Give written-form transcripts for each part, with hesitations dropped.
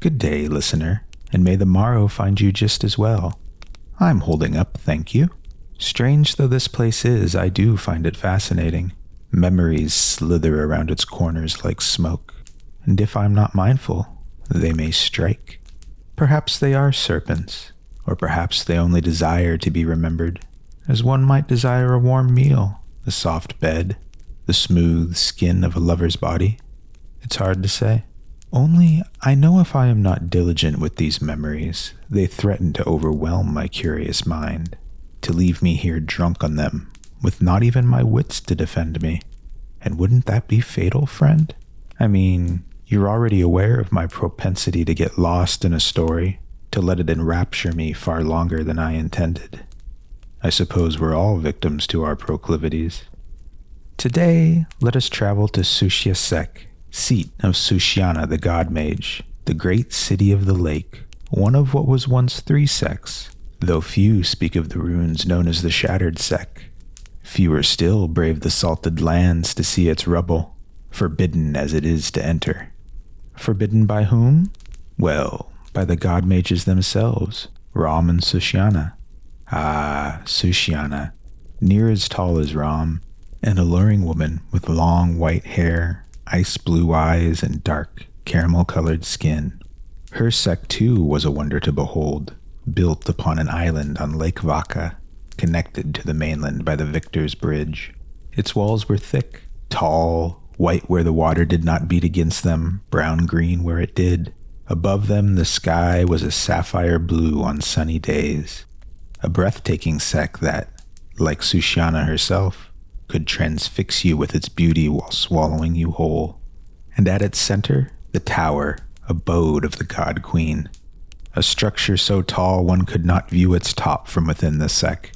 Good day, listener, and may the morrow find you just as well. I'm holding up, thank you. Strange though this place is, I do find it fascinating. Memories slither around its corners like smoke, and if I'm not mindful, they may strike. Perhaps they are serpents, or perhaps they only desire to be remembered, as one might desire a warm meal, a soft bed, the smooth skin of a lover's body. It's hard to say. Only, I know if I am not diligent with these memories, they threaten to overwhelm my curious mind, to leave me here drunk on them, with not even my wits to defend me. And wouldn't that be fatal, friend? I mean, you're already aware of my propensity to get lost in a story, to let it enrapture me far longer than I intended. I suppose we're all victims to our proclivities. Today, let us travel to Sushya Sek, seat of Sushyana the God-Mage, the great city of the lake, one of what was once 3 Seks, though few speak of the ruins known as the Shattered Sek. Fewer still brave the salted lands to see its rubble, forbidden as it is to enter. Forbidden by whom? Well, by the God-Mages themselves, Ram and Sushyana. Ah, Sushyana, near as tall as Ram, an alluring woman with long white hair, ice blue eyes, and dark, caramel-colored skin. Her Sek, too, was a wonder to behold, built upon an island on Lake Vaka, connected to the mainland by the Victor's Bridge. Its walls were thick, tall, white where the water did not beat against them, brown-green where it did. Above them, the sky was a sapphire blue on sunny days. A breathtaking Sek that, like Sushyana herself, could transfix you with its beauty while swallowing you whole. And at its center, the tower, abode of the God-Queen. A structure so tall one could not view its top from within the Sek.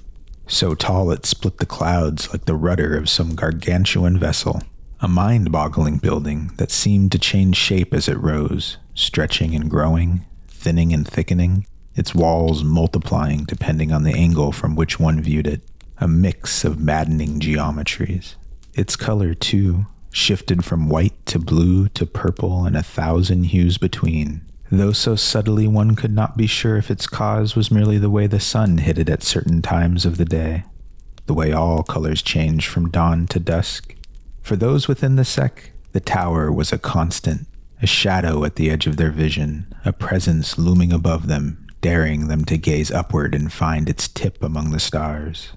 So tall it split the clouds like the rudder of some gargantuan vessel. A mind-boggling building that seemed to change shape as it rose, stretching and growing, thinning and thickening, its walls multiplying depending on the angle from which one viewed it. A mix of maddening geometries. Its color, too, shifted from white to blue to purple and 1,000 hues between, though so subtly one could not be sure if its cause was merely the way the sun hit it at certain times of the day, the way all colors change from dawn to dusk. For those within the Sek, the tower was a constant, a shadow at the edge of their vision, a presence looming above them, daring them to gaze upward and find its tip among the stars.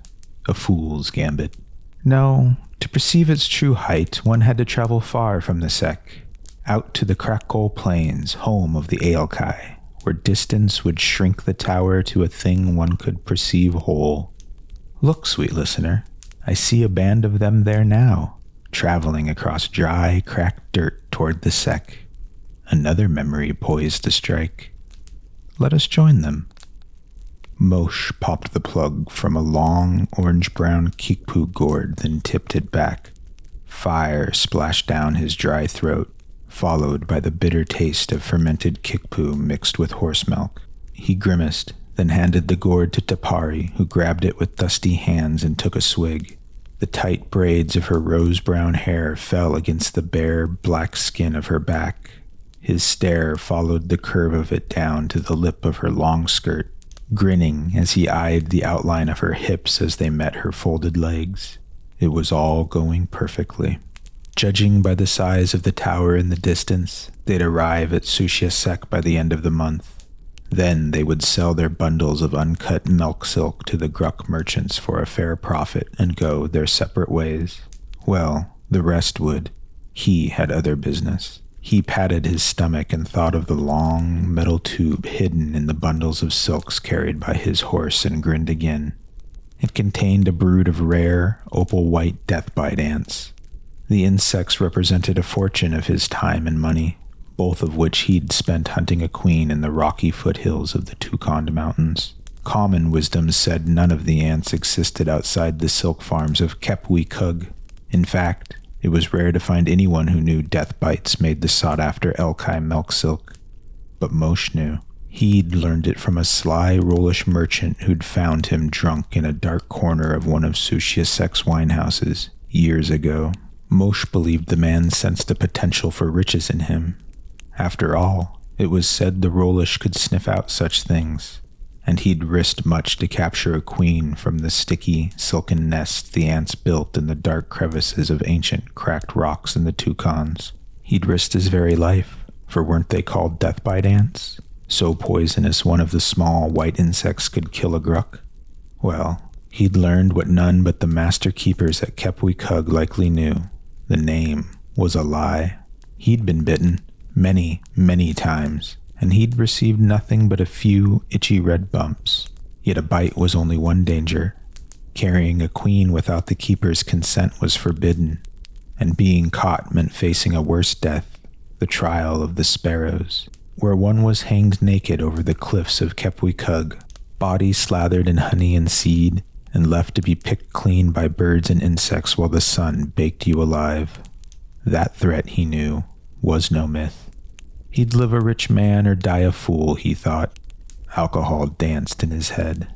A fool's gambit. No, to perceive its true height, one had to travel far from the Sek, out to the Krakol Plains, home of the Aelkai, where distance would shrink the tower to a thing one could perceive whole. Look, sweet listener, I see a band of them there now, traveling across dry, cracked dirt toward the Sek. Another memory poised to strike. Let us join them. Moshe popped the plug from a long, orange-brown kikpu gourd, then tipped it back. Fire splashed down his dry throat, followed by the bitter taste of fermented kikpu mixed with horse milk. He grimaced, then handed the gourd to Tapari, who grabbed it with dusty hands and took a swig. The tight braids of her rose-brown hair fell against the bare, black skin of her back. His stare followed the curve of it down to the lip of her long skirt, grinning as he eyed the outline of her hips as they met her folded legs. It was all going perfectly. Judging by the size of the tower in the distance, they'd arrive at Sushya Sek by the end of the month. Then they would sell their bundles of uncut milk silk to the Gruk merchants for a fair profit and go their separate ways. Well, the rest would. He had other business. He patted his stomach and thought of the long metal tube hidden in the bundles of silks carried by his horse and grinned again. It contained a brood of rare, opal-white death-bite ants. The insects represented a fortune of his time and money, both of which he'd spent hunting a queen in the rocky foothills of the Tukond Mountains. Common wisdom said none of the ants existed outside the silk farms of Kepwi-Kug. In fact, it was rare to find anyone who knew death bites made the sought-after Elkai milk silk. But Moshe knew. He'd learned it from a sly, rollish merchant who'd found him drunk in a dark corner of one of Sushya Sek's winehouses years ago. Moshe believed the man sensed a potential for riches in him. After all, It was said the Rollish could sniff out such things, and he'd risked much to capture a queen from the sticky, silken nests the ants built in the dark crevices of ancient, cracked rocks in the toucans. He'd risked his very life, for weren't they called deathbite ants? So poisonous one of the small, white insects could kill a gruck. Well, he'd learned what none but the master keepers at Kepwikug likely knew. The name was a lie. He'd been bitten many, many times, and he'd received nothing but a few itchy red bumps. Yet a bite was only one danger. Carrying a queen without the keeper's consent was forbidden, and being caught meant facing a worse death, the trial of the sparrows, where one was hanged naked over the cliffs of Kepwikug, body slathered in honey and seed, and left to be picked clean by birds and insects while the sun baked you alive. That threat, he knew, was no myth. He'd live a rich man or die a fool, he thought. Alcohol danced in his head.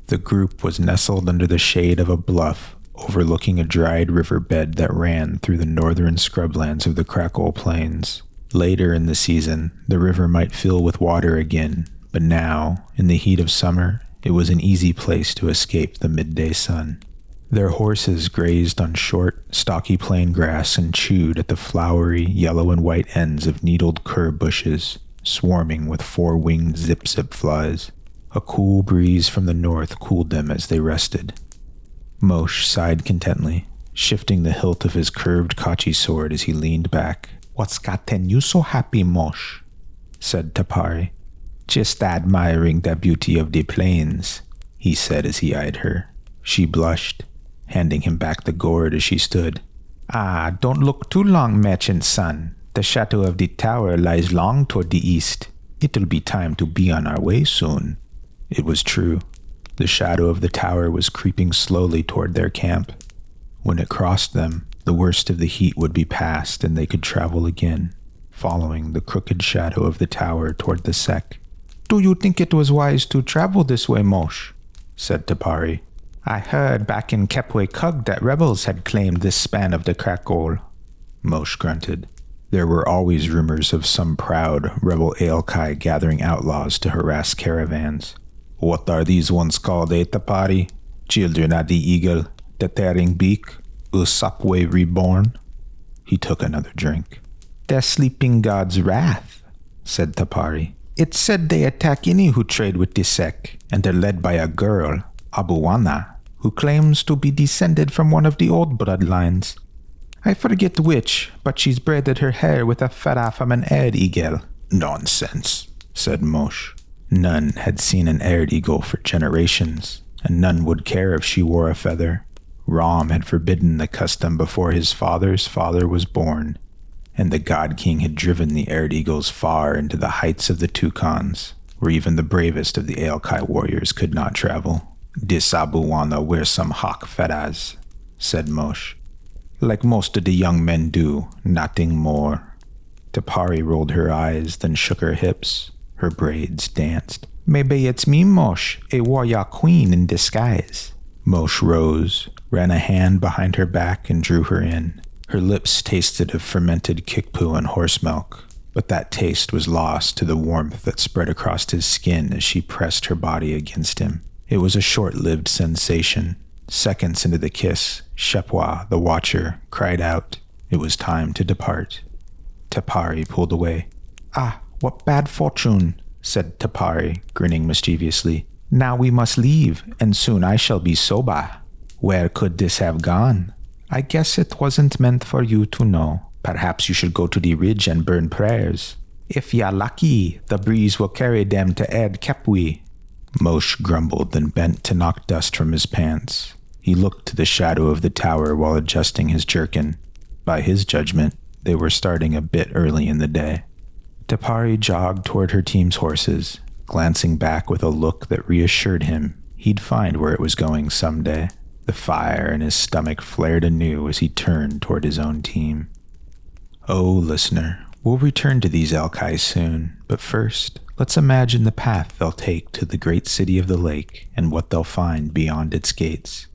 The group was nestled under the shade of a bluff overlooking a dried riverbed that ran through the northern scrublands of the Krakol Plains. Later in the season, the river might fill with water again, but now, in the heat of summer, it was an easy place to escape the midday sun. Their horses grazed on short, stocky plain grass and chewed at the flowery yellow and white ends of needled cur bushes, swarming with four-winged zip-zip flies. A cool breeze from the north cooled them as they rested. Moshe sighed contently, shifting the hilt of his curved Kachi sword as he leaned back. "What's gotten you so happy, Moshe?" said Tapari. "Just admiring the beauty of the plains," he said as he eyed her. She blushed, handing him back the gourd as she stood. "Ah, don't look too long, merchant son. The shadow of the tower lies long toward the east. It'll be time to be on our way soon." It was true. The shadow of the tower was creeping slowly toward their camp. When it crossed them, the worst of the heat would be past and they could travel again, following the crooked shadow of the tower toward the Sek. "Do you think it was wise to travel this way, Moshe?" said Tapari. "I heard back in Kepwikug that rebels had claimed this span of the Krakol." Moshe grunted. There were always rumors of some proud rebel Aelkai gathering outlaws to harass caravans. "What are these ones called, Tapari? Children of the eagle, the tearing beak, Usapwe reborn?" He took another drink. "The sleeping god's wrath," said Tapari. "It's said they attack any who trade with the Sek, and they're led by a girl, Abuana, who claims to be descended from one of the old bloodlines. I forget which, but she's braided her hair with a feather from an Erd eagle." "Nonsense," said Moshe. None had seen an Erd eagle for generations, and none would care if she wore a feather. Ram had forbidden the custom before his father's father was born, and the God King had driven the Erd eagles far into the heights of the Toucans, where even the bravest of the Aelkai warriors could not travel. "This Abuana wears some hawk feathers," said Moshe. "Like most of the young men do, nothing more." Tapari rolled her eyes, then shook her hips. Her braids danced. "Maybe it's me, Moshe, a warrior queen in disguise." Moshe rose, ran a hand behind her back, and drew her in. Her lips tasted of fermented kikpu and horse milk, but that taste was lost to the warmth that spread across his skin as she pressed her body against him. It was a short-lived sensation. Seconds into the kiss, Shepwa, the watcher, cried out. It was time to depart. Tapari pulled away. "Ah, what bad fortune," said Tapari, grinning mischievously. "Now we must leave, and soon I shall be sober. Where could this have gone? I guess it wasn't meant for you to know. Perhaps you should go to the ridge and burn prayers. If you're lucky, the breeze will carry them to Ed Kepwi." Moshe grumbled, then bent to knock dust from his pants. He looked to the shadow of the tower while adjusting his jerkin. By his judgment, they were starting a bit early in the day. Tapari jogged toward her team's horses, glancing back with a look that reassured him he'd find where it was going someday. The fire in his stomach flared anew as he turned toward his own team. Oh, listener, we'll return to these Aelkai soon, but first, let's imagine the path they'll take to the great city of the lake and what they'll find beyond its gates.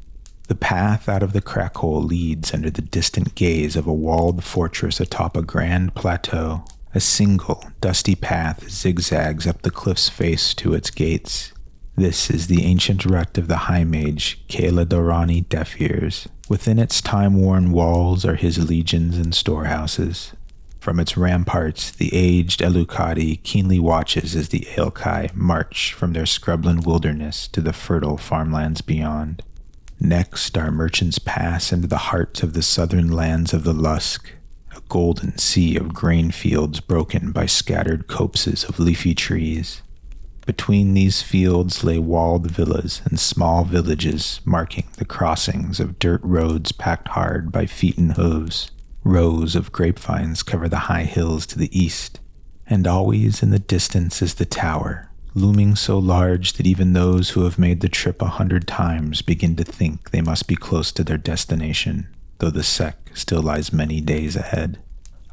The path out of the Krakol leads under the distant gaze of a walled fortress atop a grand plateau, A single, dusty path zigzags up the cliff's face to its gates. This is the ancient rut of the High Mage, Kayla Dorani Deafears. Within its time-worn walls are his legions and storehouses. From its ramparts, the aged Elukadi keenly watches as the Aelkai march from their scrubland wilderness to the fertile farmlands beyond. Next, our merchants pass into the heart of the southern lands of the Lusk, a golden sea of grain fields broken by scattered copses of leafy trees. Between these fields lay walled villas and small villages marking the crossings of dirt roads packed hard by feet and hooves. Rows of grapevines cover the high hills to the east, and always in the distance is the tower, looming so large that even those who have made the trip 100 times begin to think they must be close to their destination, though the Sek still lies many days ahead.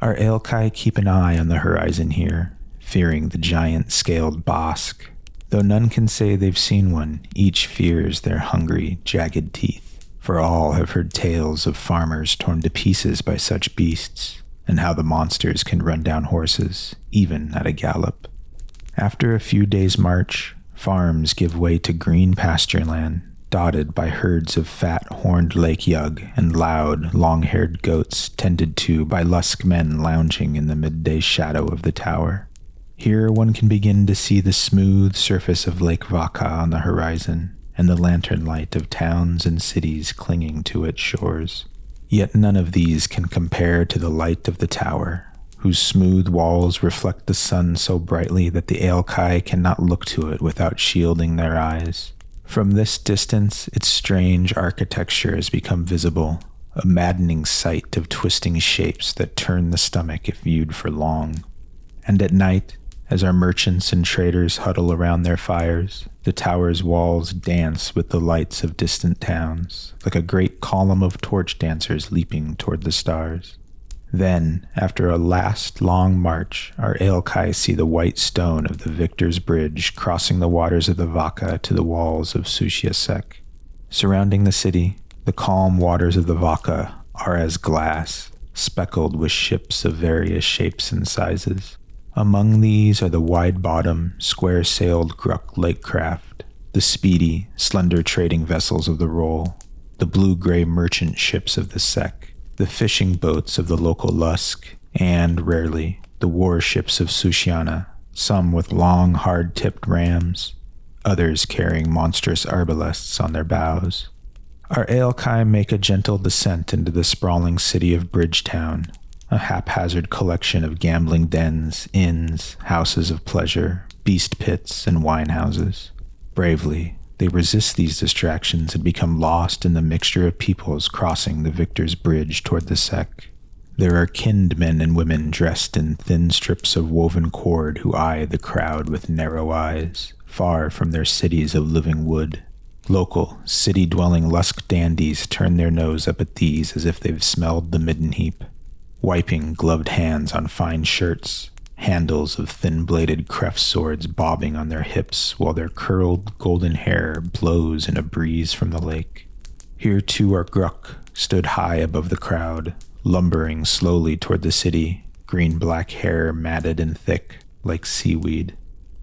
Our Aelkai keep an eye on the horizon here, fearing the giant-scaled Bosk. Though none can say they've seen one, each fears their hungry, jagged teeth. For all have heard tales of farmers torn to pieces by such beasts, and how the monsters can run down horses, even at a gallop. After a few days' march, farms give way to green pasture land, dotted by herds of fat, horned lake yug and loud, long-haired goats tended to by Lusk men lounging in the midday shadow of the tower. Here one can begin to see the smooth surface of Lake Vaka on the horizon, and the lantern light of towns and cities clinging to its shores. Yet none of these can compare to the light of the tower, whose smooth walls reflect the sun so brightly that the Aelkai cannot look to it without shielding their eyes. From this distance, its strange architecture has become visible, a maddening sight of twisting shapes that turn the stomach if viewed for long. And at night, as our merchants and traders huddle around their fires, the tower's walls dance with the lights of distant towns, like a great column of torch dancers leaping toward the stars. Then, after a last long march, our Aelkai see the white stone of the Victor's Bridge crossing the waters of the Vaka to the walls of Sushya Sek. Surrounding the city, the calm waters of the Vaka are as glass, speckled with ships of various shapes and sizes. Among these are the wide-bottomed, square-sailed Gruk lakecraft, the speedy, slender trading vessels of the Roll, the blue-gray merchant ships of the Sek, the fishing boats of the local Lusk, and, rarely, the warships of Sushyana, some with long, hard-tipped rams, others carrying monstrous arbalests on their bows. Our Aelkai make a gentle descent into the sprawling city of Bridgetown, a haphazard collection of gambling dens, inns, houses of pleasure, beast pits, and wine houses. Bravely, they resist these distractions and become lost in the mixture of peoples crossing the Victor's Bridge toward the Sek. There are kinned men and women dressed in thin strips of woven cord who eye the crowd with narrow eyes, far from their cities of living wood. Local, city-dwelling Lusk dandies turn their nose up at these as if they've smelled the midden heap, wiping gloved hands on fine shirts, handles of thin-bladed creft swords bobbing on their hips while their curled golden hair blows in a breeze from the lake. Here too are Gruk, stood high above the crowd, lumbering slowly toward the city, green-black hair matted and thick, like seaweed.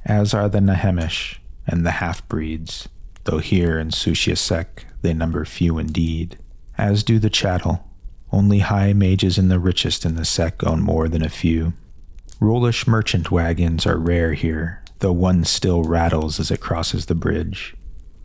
As are the Nahemish and the half-breeds, though here in Sushya Sek they number few indeed. As do the chattel. Only high mages and the richest in the Sek own more than a few. Rollish merchant wagons are rare here, though one still rattles as it crosses the bridge.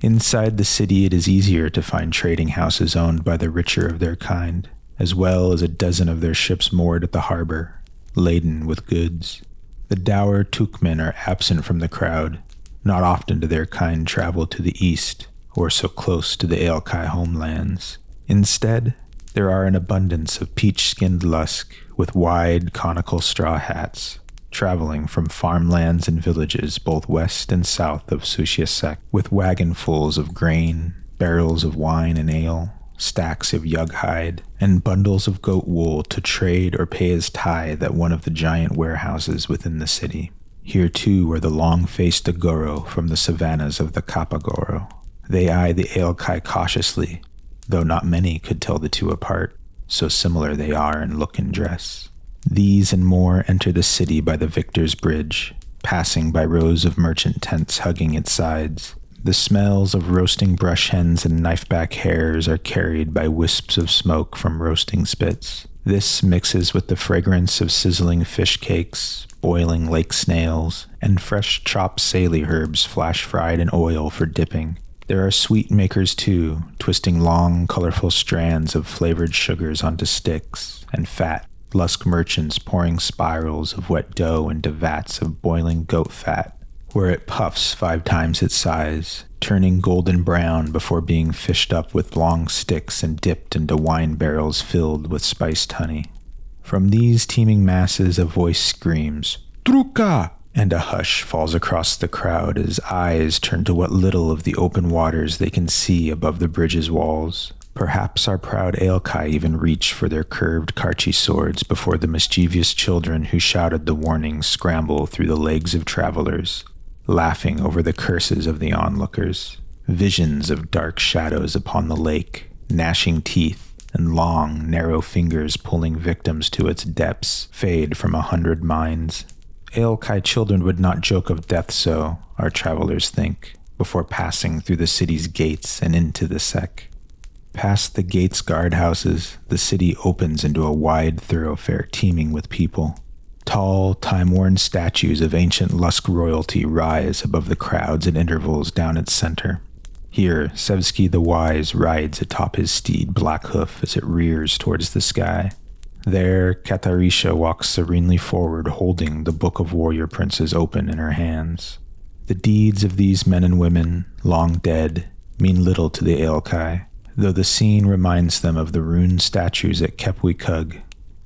Inside the city it is easier to find trading houses owned by the richer of their kind, as well as a dozen of their ships moored at the harbor, laden with goods. The dour Tukmen are absent from the crowd. Not often do their kind travel to the east, or so close to the Aelkai homelands. Instead, there are an abundance of peach-skinned Lusk with wide, conical straw hats, traveling from farmlands and villages both west and south of Sushya Sek, with wagonfuls of grain, barrels of wine and ale, stacks of yug hide, and bundles of goat wool to trade or pay as tithe at one of the giant warehouses within the city. Here too are the long-faced Agoro from the savannas of the Kapagoro. They eye the Aelkai cautiously, though not many could tell the two apart, so similar they are in look and dress. These and more enter the city by the Victor's Bridge, passing by rows of merchant tents hugging its sides. The smells of roasting brush hens and knifeback hares are carried by wisps of smoke from roasting spits. This mixes with the fragrance of sizzling fish cakes, boiling lake snails, and fresh chopped salie herbs flash-fried in oil for dipping. There are sweet makers too, twisting long, colorful strands of flavored sugars onto sticks, and fat, lusk merchants pouring spirals of wet dough into vats of boiling goat fat, where it puffs 5 times its size, turning golden brown before being fished up with long sticks and dipped into wine barrels filled with spiced honey. From these teeming masses a voice screams, "Truca!" and a hush falls across the crowd as eyes turn to what little of the open waters they can see above the bridge's walls. Perhaps our proud Aelkai even reach for their curved Karchi swords before the mischievous children who shouted the warning scramble through the legs of travelers, laughing over the curses of the onlookers. Visions of dark shadows upon the lake, gnashing teeth, and long, narrow fingers pulling victims to its depths fade from 100 minds. Aelkai children would not joke of death so, our travelers think, before passing through the city's gates and into the Sek. Past the gate's guardhouses, the city opens into a wide thoroughfare teeming with people. Tall, time-worn statues of ancient Lusk royalty rise above the crowds at intervals down its center. Here, Sevsky the Wise rides atop his steed Blackhoof as it rears towards the sky. There, Katarisha walks serenely forward holding the Book of Warrior Princes open in her hands. The deeds of these men and women, long dead, mean little to the Aelkai, though the scene reminds them of the ruined statues at Kepwikug,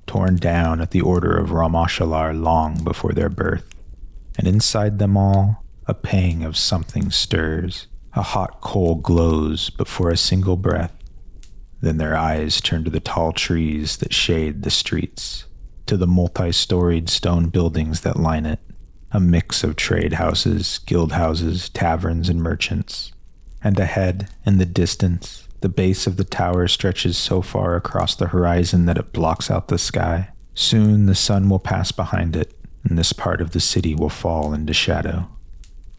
torn down at the order of Ramashalar long before their birth. And inside them all, a pang of something stirs. A hot coal glows but for a single breath. Then their eyes turn to the tall trees that shade the streets, to the multi-storied stone buildings that line it, a mix of trade houses, guild houses, taverns, and merchants. And ahead, in the distance, the base of the tower stretches so far across the horizon that it blocks out the sky. Soon the sun will pass behind it, and this part of the city will fall into shadow.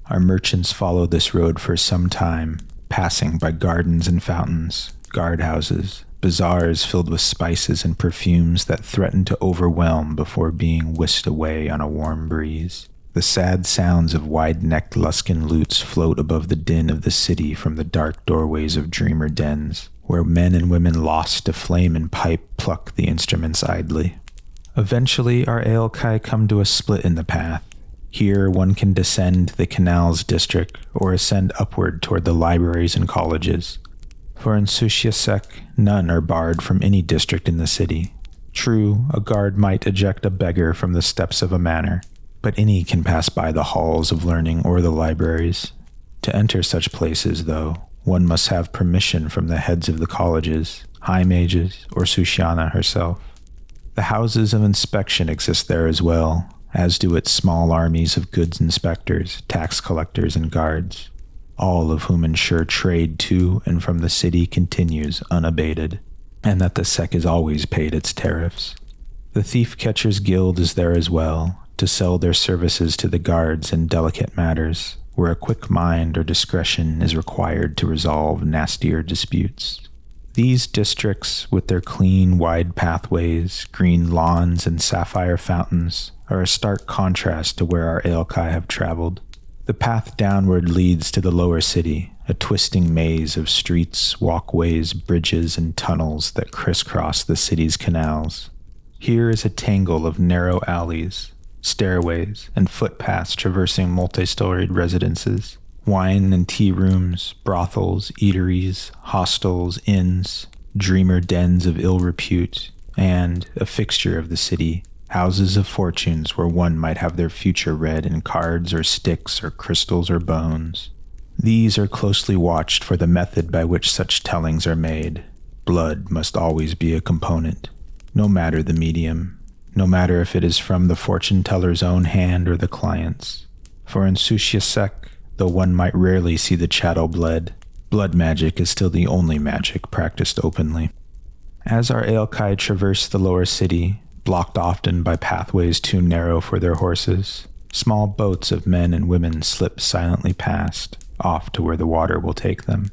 Our merchants follow this road for some time, passing by gardens and fountains, guardhouses, bazaars filled with spices and perfumes that threaten to overwhelm before being whisked away on a warm breeze. The sad sounds of wide-necked Luskan lutes float above the din of the city from the dark doorways of dreamer dens, where men and women lost to flame and pipe pluck the instruments idly. Eventually, our Aelkai come to a split in the path. Here, one can descend the canals district or ascend upward toward the libraries and colleges. For in Sushya Sek, none are barred from any district in the city. True, a guard might eject a beggar from the steps of a manor, but any can pass by the halls of learning or the libraries. To enter such places, though, one must have permission from the heads of the colleges, high mages, or Sushyana herself. The houses of inspection exist there as well, as do its small armies of goods inspectors, tax collectors, and guards, all of whom ensure trade to and from the city continues unabated, and that the Sek is always paid its tariffs. The Thief Catchers Guild is there as well, to sell their services to the guards in delicate matters, where a quick mind or discretion is required to resolve nastier disputes. These districts, with their clean, wide pathways, green lawns, and sapphire fountains, are a stark contrast to where our Aelkai have traveled. The path downward leads to the lower city, a twisting maze of streets, walkways, bridges, and tunnels that crisscross the city's canals. Here is a tangle of narrow alleys, stairways, and footpaths traversing multi-storied residences, wine and tea rooms, brothels, eateries, hostels, inns, dreamer dens of ill repute, and, a fixture of the city, houses of fortunes where one might have their future read in cards or sticks or crystals or bones. These are closely watched for the method by which such tellings are made. Blood must always be a component, no matter the medium, no matter if it is from the fortune teller's own hand or the client's. For in Sushya Sek, though one might rarely see the chattel bled, blood magic is still the only magic practiced openly. As our Aelkai traverse the lower city, blocked often by pathways too narrow for their horses. Small boats of men and women slip silently past, off to where the water will take them.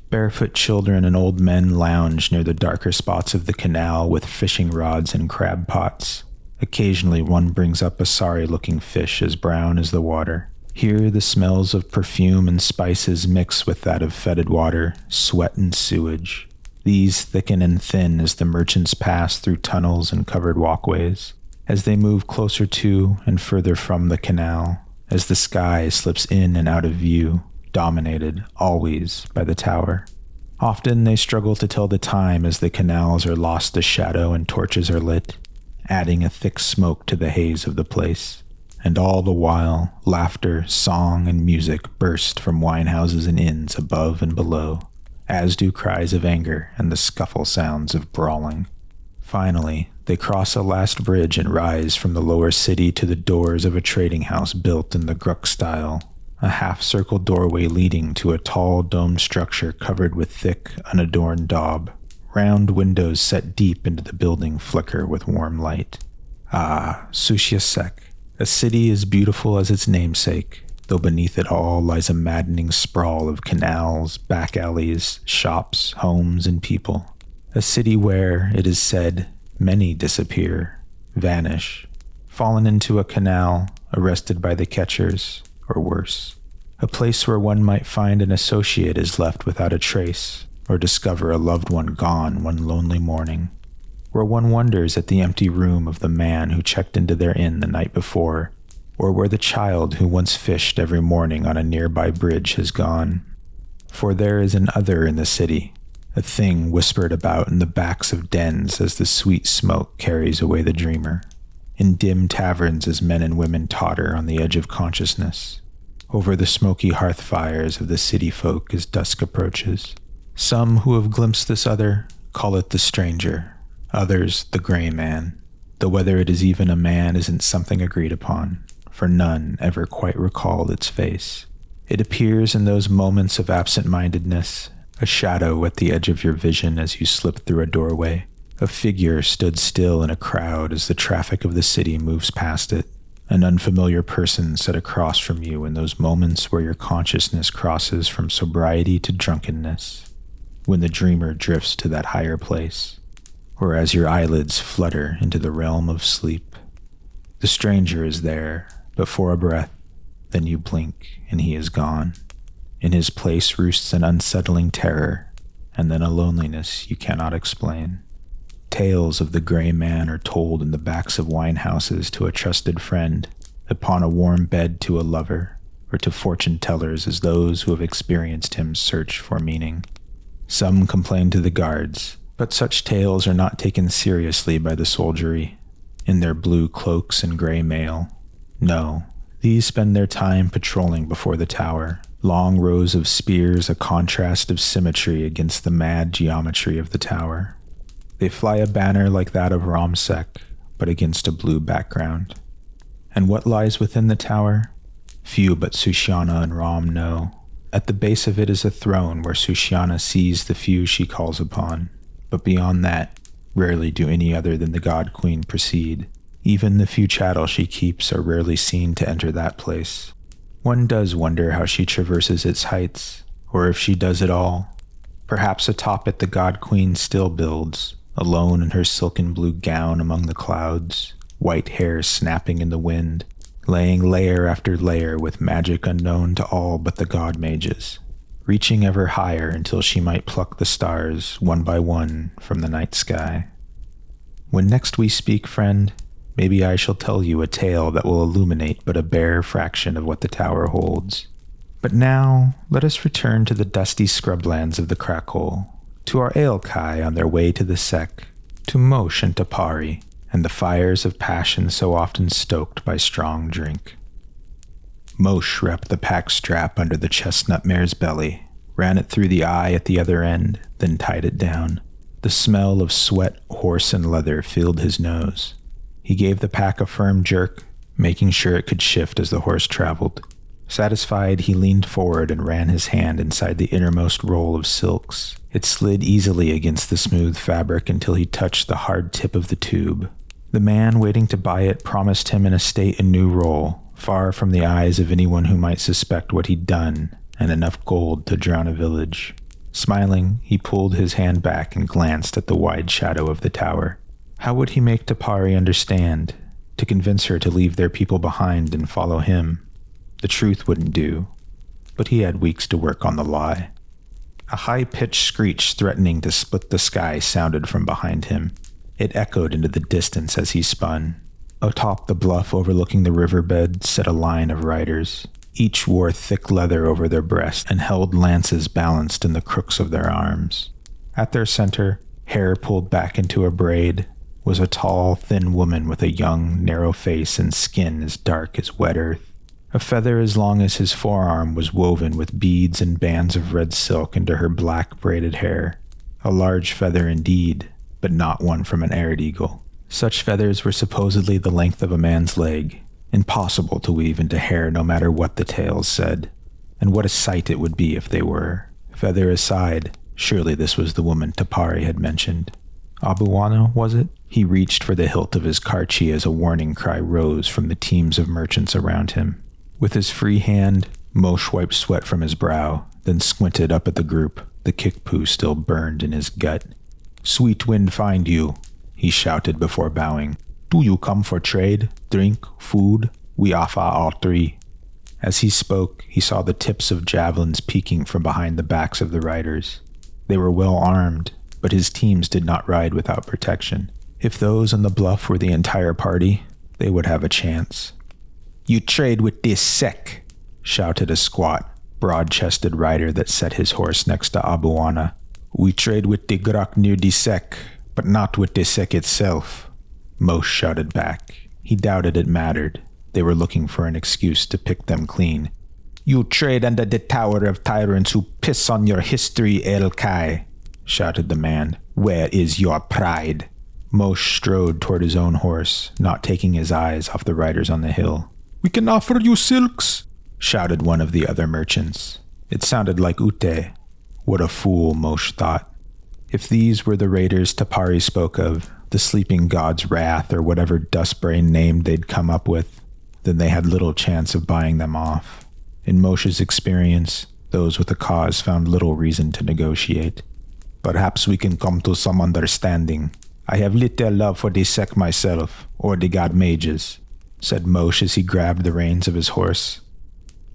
Barefoot children and old men lounge near the darker spots of the canal with fishing rods and crab pots. Occasionally one brings up a sorry-looking fish as brown as the water. Here the smells of perfume and spices mix with that of fetid water, sweat and sewage. These thicken and thin as the merchants pass through tunnels and covered walkways, as they move closer to and further from the canal, as the sky slips in and out of view, dominated, always, by the tower. Often they struggle to tell the time as the canals are lost to shadow and torches are lit, adding a thick smoke to the haze of the place. And all the while, laughter, song, and music burst from winehouses and inns above and below, as do cries of anger and the scuffle sounds of brawling. Finally, they cross a last bridge and rise from the lower city to the doors of a trading house built in the Gruk style, a half-circle doorway leading to a tall domed structure covered with thick, unadorned daub. Round windows set deep into the building flicker with warm light. Ah, Sushya Sek, a city as beautiful as its namesake, though beneath it all lies a maddening sprawl of canals, back alleys, shops, homes, and people. A city where, it is said, many disappear, vanish, fallen into a canal, arrested by the catchers, or worse. A place where one might find an associate is left without a trace, or discover a loved one gone one lonely morning. Where one wonders at the empty room of the man who checked into their inn the night before, or where the child who once fished every morning on a nearby bridge has gone. For there is an other in the city, a thing whispered about in the backs of dens as the sweet smoke carries away the dreamer, in dim taverns as men and women totter on the edge of consciousness, over the smoky hearth fires of the city folk as dusk approaches. Some who have glimpsed this other call it the stranger, others the gray man, though whether it is even a man isn't something agreed upon, for none ever quite recalled its face. It appears in those moments of absent-mindedness, a shadow at the edge of your vision as you slip through a doorway. A figure stood still in a crowd as the traffic of the city moves past it, an unfamiliar person set across from you in those moments where your consciousness crosses from sobriety to drunkenness, when the dreamer drifts to that higher place, or as your eyelids flutter into the realm of sleep. The stranger is there, but for a breath, then you blink and he is gone. In his place roosts an unsettling terror, and then a loneliness you cannot explain. Tales of the gray man are told in the backs of winehouses to a trusted friend, upon a warm bed to a lover, or to fortune-tellers as those who have experienced him search for meaning. Some complain to the guards, but such tales are not taken seriously by the soldiery, in their blue cloaks and gray mail. No, these spend their time patrolling before the tower, long rows of spears a contrast of symmetry against the mad geometry of the tower. They fly a banner like that of Sek, but against a blue background. And what lies within the tower? Few but Sushyana and Ram know. At the base of it is a throne where Sushyana sees the few she calls upon, but beyond that, rarely do any other than the God Queen proceed. Even the few chattel she keeps are rarely seen to enter that place. One does wonder how she traverses its heights, or if she does it all. Perhaps atop it the God Queen still builds, alone in her silken blue gown among the clouds, white hair snapping in the wind, laying layer after layer with magic unknown to all but the God-Mages, reaching ever higher until she might pluck the stars, one by one, from the night sky. When next we speak, friend, maybe I shall tell you a tale that will illuminate but a bare fraction of what the tower holds. But now, let us return to the dusty scrublands of the Crackhole, to our ale-kai on their way to the Sek, to Mosh and Tapari, and the fires of passion so often stoked by strong drink. Mosh wrapped the pack strap under the chestnut mare's belly, ran it through the eye at the other end, then tied it down. The smell of sweat, horse, and leather filled his nose. He gave the pack a firm jerk, making sure it could shift as the horse traveled. Satisfied, he leaned forward and ran his hand inside the innermost roll of silks. It slid easily against the smooth fabric until he touched the hard tip of the tube. The man waiting to buy it promised him an estate and new role, far from the eyes of anyone who might suspect what he'd done, and enough gold to drown a village. Smiling, he pulled his hand back and glanced at the wide shadow of the tower. How would he make Tapari understand, to convince her to leave their people behind and follow him? The truth wouldn't do, but he had weeks to work on the lie. A high-pitched screech threatening to split the sky sounded from behind him. It echoed into the distance as he spun. Atop the bluff overlooking the riverbed sat a line of riders. Each wore thick leather over their breasts and held lances balanced in the crooks of their arms. At their center, hair pulled back into a braid, was a tall, thin woman with a young, narrow face and skin as dark as wet earth. A feather as long as his forearm was woven with beads and bands of red silk into her black braided hair. A large feather indeed, but not one from an arid eagle. Such feathers were supposedly the length of a man's leg, impossible to weave into hair no matter what the tales said. And what a sight it would be if they were. Feather aside, surely this was the woman Tapari had mentioned. Abuana, was it? He reached for the hilt of his karchi as a warning cry rose from the teams of merchants around him. With his free hand, Moshe wiped sweat from his brow, then squinted up at the group, the kickpoo still burned in his gut. "Sweet wind find you," he shouted before bowing. "Do you come for trade, drink, food? We offer all three." As he spoke, he saw the tips of javelins peeking from behind the backs of the riders. They were well armed, but his teams did not ride without protection. If those on the bluff were the entire party, they would have a chance. "You trade with this Sek," shouted a squat, broad-chested rider that sat his horse next to Abuana. "We trade with the Grok near the Sek, but not with the Sek itself," Moshe shouted back. He doubted it mattered. They were looking for an excuse to pick them clean. "You trade under the Tower of Tyrants who piss on your history, El Kai," shouted the man. "Where is your pride?" Moshe strode toward his own horse, not taking his eyes off the riders on the hill. "We can offer you silks," shouted one of the other merchants. It sounded like Ute. What a fool, Moshe thought. If these were the raiders Tapari spoke of, the sleeping god's wrath or whatever dustbrain name they'd come up with, then they had little chance of buying them off. In Moshe's experience, those with a cause found little reason to negotiate. "Perhaps we can come to some understanding. I have little love for the Sek myself, or the God-Mages," said Moshe as he grabbed the reins of his horse.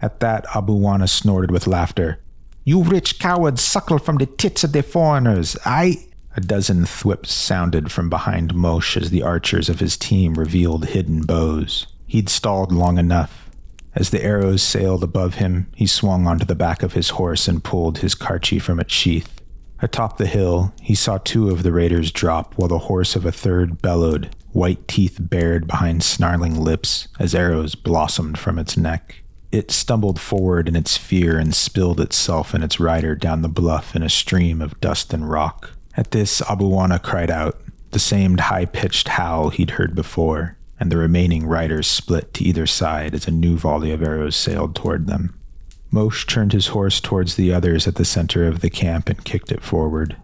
At that, Abuana snorted with laughter. "You rich cowards suckle from the tits of the foreigners. A dozen thwips sounded from behind Moshe as the archers of his team revealed hidden bows. He'd stalled long enough. As the arrows sailed above him, he swung onto the back of his horse and pulled his karchi from its sheath. Atop the hill, he saw two of the raiders drop while the horse of a third bellowed, white teeth bared behind snarling lips as arrows blossomed from its neck. It stumbled forward in its fear and spilled itself and its rider down the bluff in a stream of dust and rock. At this, Abuana cried out, the same high-pitched howl he'd heard before, and the remaining riders split to either side as a new volley of arrows sailed toward them. Moshe turned his horse towards the others at the center of the camp and kicked it forward.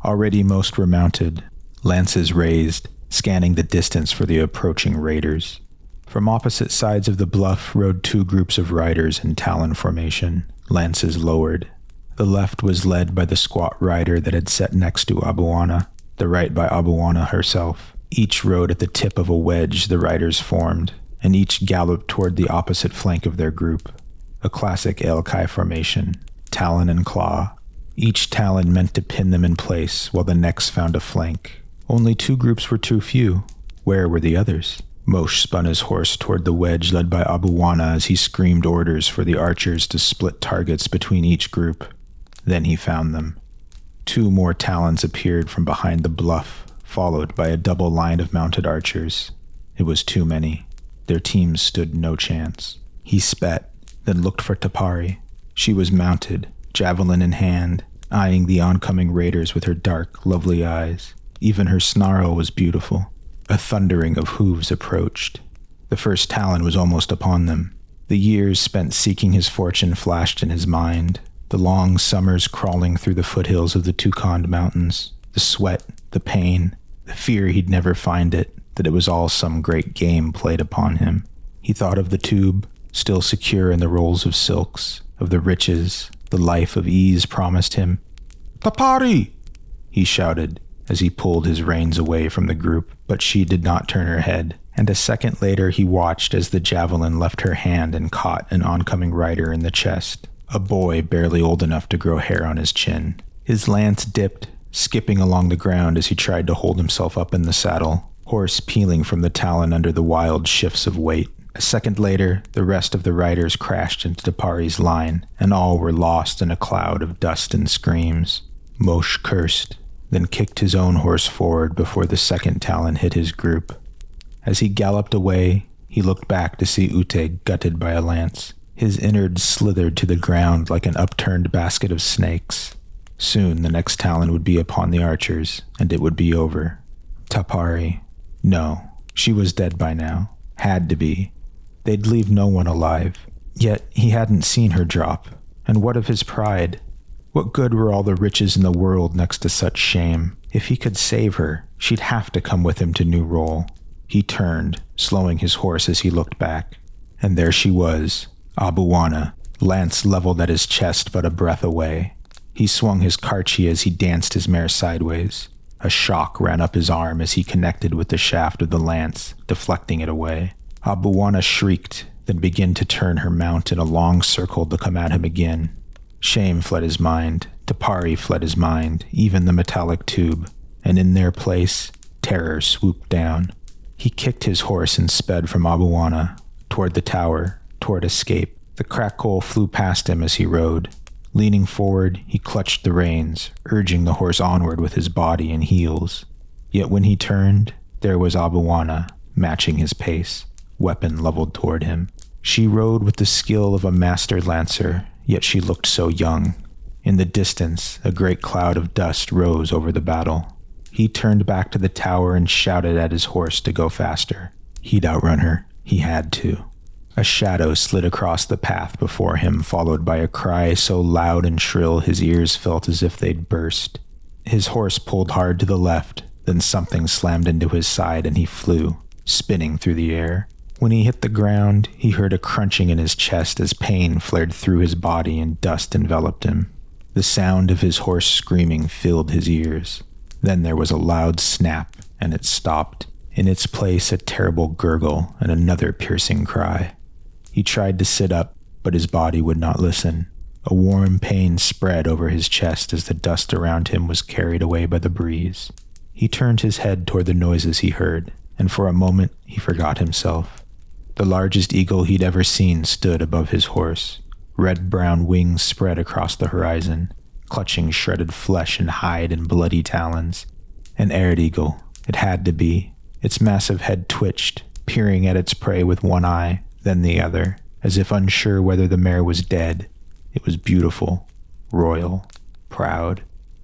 Already most were mounted, lances raised, scanning the distance for the approaching raiders. From opposite sides of the bluff rode two groups of riders in talon formation, lances lowered. The left was led by the squat rider that had sat next to Abuana, the right by Abuana herself. Each rode at the tip of a wedge the riders formed, and each galloped toward the opposite flank of their group. A classic El Kai formation, talon and claw. Each talon meant to pin them in place, while the next found a flank. Only two groups were too few. Where were the others? Moshe spun his horse toward the wedge led by Abuana as he screamed orders for the archers to split targets between each group. Then he found them. Two more talons appeared from behind the bluff, followed by a double line of mounted archers. It was too many. Their teams stood no chance. He spat, then looked for Tapari. She was mounted, javelin in hand, eyeing the oncoming raiders with her dark, lovely eyes. Even her snarl was beautiful. A thundering of hooves approached. The first talon was almost upon them. The years spent seeking his fortune flashed in his mind. The long summers crawling through the foothills of the Tukand Mountains. The sweat, the pain, the fear he'd never find it, that it was all some great game played upon him. He thought of the tube, still secure in the rolls of silks, of the riches, the life of ease promised him. "Tapari!" he shouted as he pulled his reins away from the group, but she did not turn her head, and a second later he watched as the javelin left her hand and caught an oncoming rider in the chest, a boy barely old enough to grow hair on his chin. His lance dipped, skipping along the ground as he tried to hold himself up in the saddle, horse peeling from the talon under the wild shifts of weight. A second later, the rest of the riders crashed into Tapari's line, and all were lost in a cloud of dust and screams. Moshe cursed, then kicked his own horse forward before the second talon hit his group. As he galloped away, he looked back to see Ute gutted by a lance. His innards slithered to the ground like an upturned basket of snakes. Soon the next talon would be upon the archers, and it would be over. Tapari. No, she was dead by now. Had to be. They'd leave no one alive. Yet he hadn't seen her drop. And what of his pride? What good were all the riches in the world next to such shame? If he could save her, she'd have to come with him to New Roll. He turned, slowing his horse as he looked back. And there she was, Abuana, lance leveled at his chest but a breath away. He swung his karchi as he danced his mare sideways. A shock ran up his arm as he connected with the shaft of the lance, deflecting it away. Abuana shrieked, then began to turn her mount in a long circle to come at him again. Shame fled his mind, Tapari fled his mind, even the metallic tube, and in their place, terror swooped down. He kicked his horse and sped from Abuana, toward the tower, toward escape. The crack coal flew past him as he rode. Leaning forward, he clutched the reins, urging the horse onward with his body and heels. Yet when he turned, there was Abuana, matching his pace, weapon leveled toward him. She rode with the skill of a master lancer, yet she looked so young. In the distance, a great cloud of dust rose over the battle. He turned back to the tower and shouted at his horse to go faster. He'd outrun her. He had to. A shadow slid across the path before him, followed by a cry so loud and shrill his ears felt as if they'd burst. His horse pulled hard to the left, then something slammed into his side and he flew, spinning through the air. When he hit the ground, he heard a crunching in his chest as pain flared through his body and dust enveloped him. The sound of his horse screaming filled his ears. Then there was a loud snap, and it stopped. In its place, a terrible gurgle and another piercing cry. He tried to sit up, but his body would not listen. A warm pain spread over his chest as the dust around him was carried away by the breeze. He turned his head toward the noises he heard, and for a moment he forgot himself. The largest eagle he'd ever seen stood above his horse. Red-brown wings spread across the horizon, clutching shredded flesh and hide in bloody talons. An aired eagle, it had to be. Its massive head twitched, peering at its prey with one eye, then the other, as if unsure whether the mare was dead. It was beautiful, royal, proud.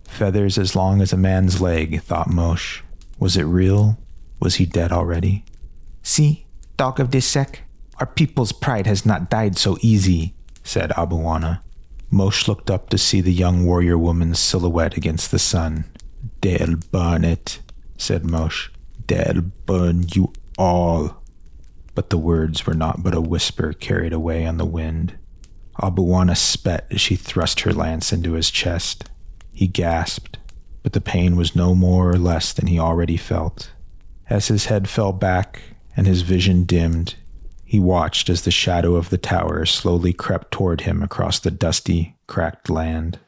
Feathers as long as a man's leg, thought Moshe. Was it real? Was he dead already? "See, dog of this Sek, our people's pride has not died so easy," said Abuana. Moshe looked up to see the young warrior woman's silhouette against the sun. "They'll burn it," said Moshe. "They'll burn you all." But the words were not but a whisper carried away on the wind. Abuana spat as she thrust her lance into his chest. He gasped, but the pain was no more or less than he already felt. As his head fell back and his vision dimmed, he watched as the shadow of the tower slowly crept toward him across the dusty, cracked land.